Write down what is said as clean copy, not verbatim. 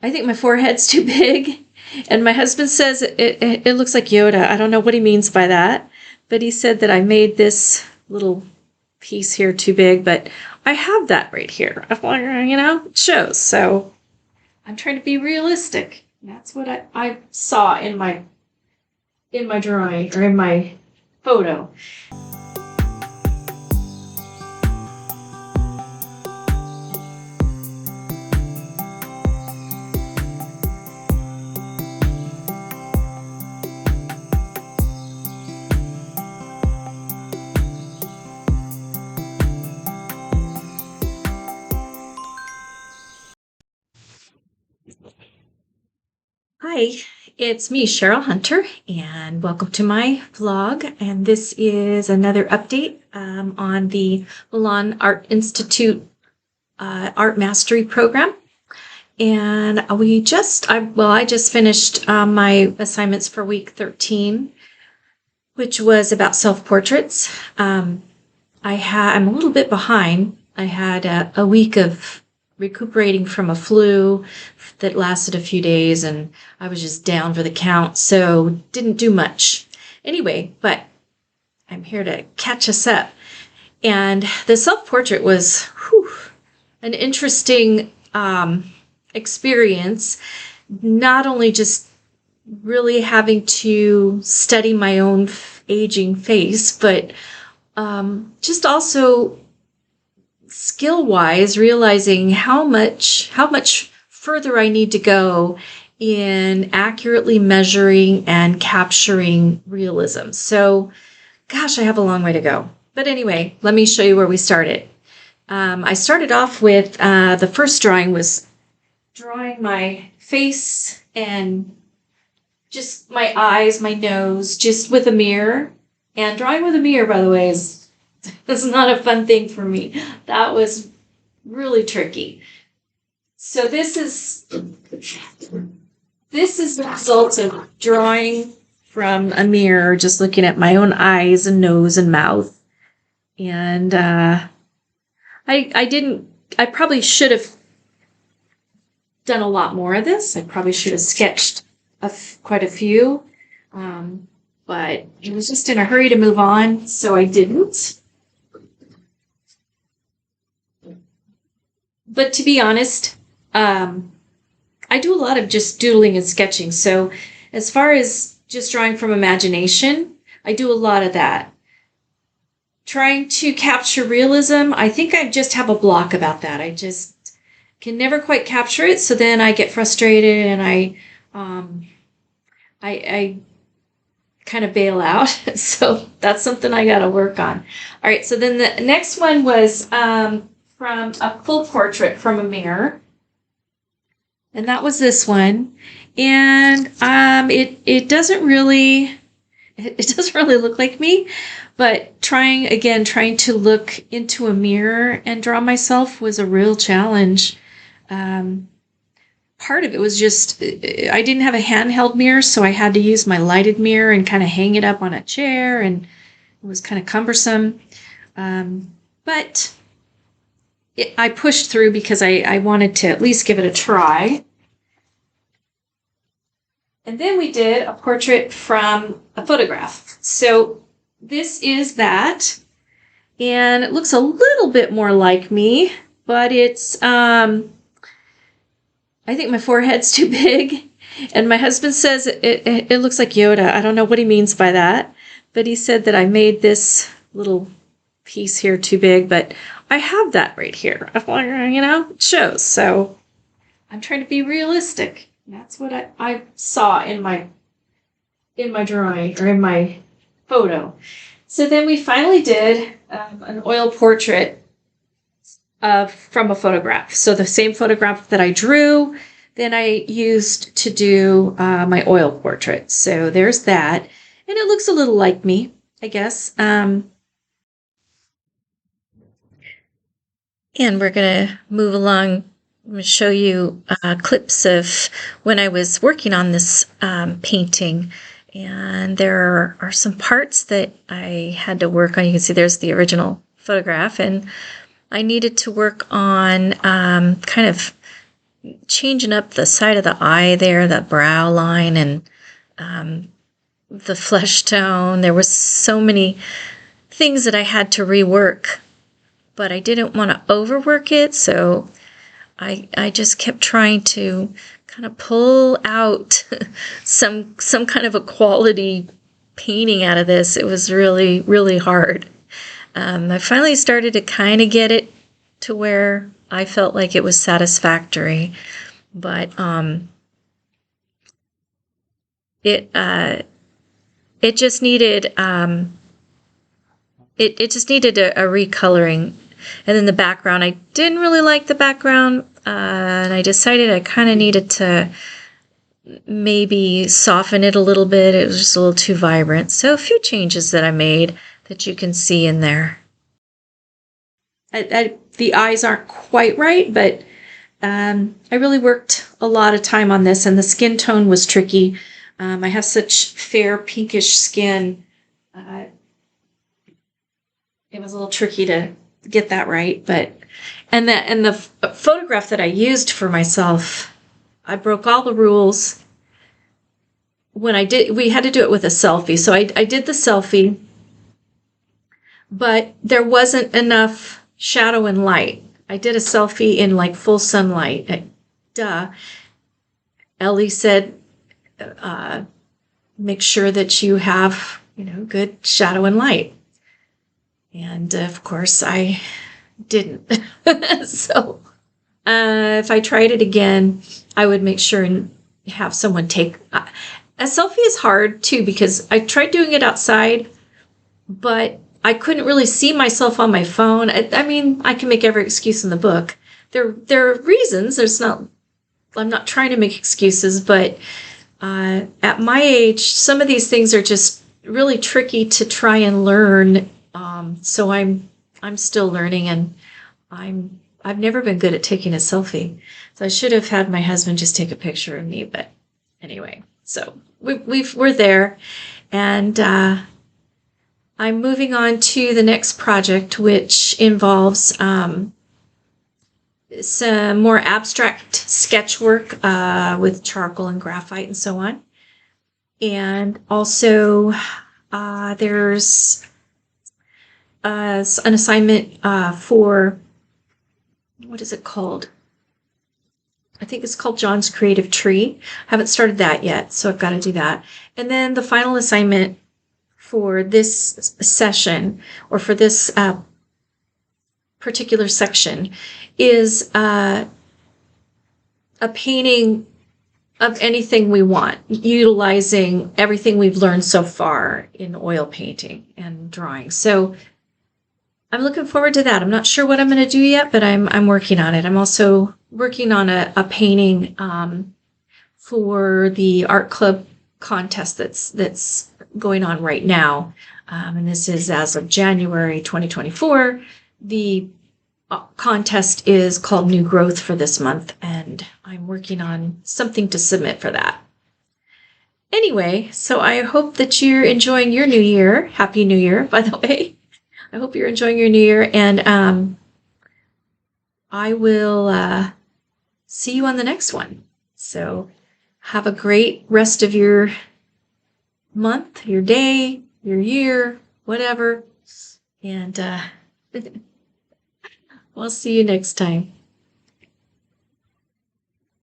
I think my forehead's too big. And my husband says it looks like Yoda. I don't know what he means by that. But he said that I made this little piece here too big. But I have that right here. It shows. So I'm trying to be realistic. That's what I saw in my drawing or in my photo. Hi, it's me, Cheryl Hunter, and welcome to my vlog. And this is another update on the Milan Art Institute Art Mastery Program. And I just finished my assignments for week 13, which was about self-portraits. I'm a little bit behind. I had a week of recuperating from a flu that lasted a few days, and I was just down for the count, so didn't do much. Anyway, but I'm here to catch us up. And the self-portrait was an interesting experience, not only just really having to study my own aging face, but just also skill-wise realizing how much further I need to go in accurately measuring and capturing realism. So, gosh, I have a long way to go. But anyway, let me show you where we started. I started off with the first drawing was drawing my face and just my eyes, my nose, just with a mirror. And drawing with a mirror, by the way, is not a fun thing for me. That was really tricky. So this is the result of drawing from a mirror, just looking at my own eyes and nose and mouth. And I probably should have done a lot more of this. I probably should have sketched quite a few. But I was just in a hurry to move on, so I didn't. But to be honest, I do a lot of just doodling and sketching. So as far as just drawing from imagination, I do a lot of that. Trying to capture realism, I think I just have a block about that. I just can never quite capture it. So then I get frustrated and I kind of bail out. So that's something I got to work on. All right. So then the next one was from a full portrait from a mirror. And that was this one. And it doesn't really look like me, but trying to look into a mirror and draw myself was a real challenge. Part of it was just, I didn't have a handheld mirror, so I had to use my lighted mirror and kind of hang it up on a chair, and it was kind of cumbersome. But I pushed through because I wanted to at least give it a try. And then we did a portrait from a photograph. So this is that. And it looks a little bit more like me, but it's, I think my forehead's too big. And my husband says it looks like Yoda. I don't know what he means by that. But he said that I made this little piece here too big, but I have that right here. It shows. So I'm trying to be realistic. That's what I saw in my drawing or in my photo. So then we finally did an oil portrait from a photograph. So the same photograph that I drew, then I used to do my oil portrait. So there's that. And it looks a little like me, I guess. And we're going to move along. I'm going to show you clips of when I was working on this painting. And there are some parts that I had to work on. You can see there's the original photograph. And I needed to work on kind of changing up the side of the eye there, the brow line, and the flesh tone. There was so many things that I had to rework, but I didn't want to overwork it, so I just kept trying to kind of pull out some kind of a quality painting out of this. It was really, really hard. I finally started to kind of get it to where I felt like it was satisfactory, but it just needed it just needed a recoloring. And then the background, I didn't really like the background, and I decided I kind of needed to maybe soften it a little bit. It was just a little too vibrant. So a few changes that I made that you can see in there. The eyes aren't quite right, but I really worked a lot of time on this, and the skin tone was tricky. I have such fair pinkish skin. It was a little tricky to get that right, but and the photograph that I used for myself, I broke all the rules. When we had to do it with a selfie, so I did the selfie, but there wasn't enough shadow and light. I did a selfie in like full sunlight. Duh. Ellie said, make sure that you have, good shadow and light. And of course I didn't. So if I tried it again, I would make sure and have someone take a selfie is hard too, because I tried doing it outside, but I couldn't really see myself on my phone. I mean, I can make every excuse in the book. There are reasons. I'm not trying to make excuses, but at my age, some of these things are just really tricky to try and learn. So I'm still learning, and I've never been good at taking a selfie. So I should have had my husband just take a picture of me, but anyway, so we're there, and I'm moving on to the next project, which involves some more abstract sketch work with charcoal and graphite and so on. And also there's an assignment for, what is it called? I think it's called John's Creative Tree. I haven't started that yet, so I've got to do that. And then the final assignment for this session, or for this particular section, is a painting of anything we want, utilizing everything we've learned so far in oil painting and drawing. So I'm looking forward to that. I'm not sure what I'm going to do yet, but I'm working on it. I'm also working on a painting for the art club contest that's going on right now. And this is as of January 2024. The contest is called New Growth for this month, and I'm working on something to submit for that. Anyway, so I hope that you're enjoying your new year. Happy New Year, by the way. I hope you're enjoying your new year, and I will see you on the next one. So have a great rest of your month, your day, your year, whatever. And we'll see you next time.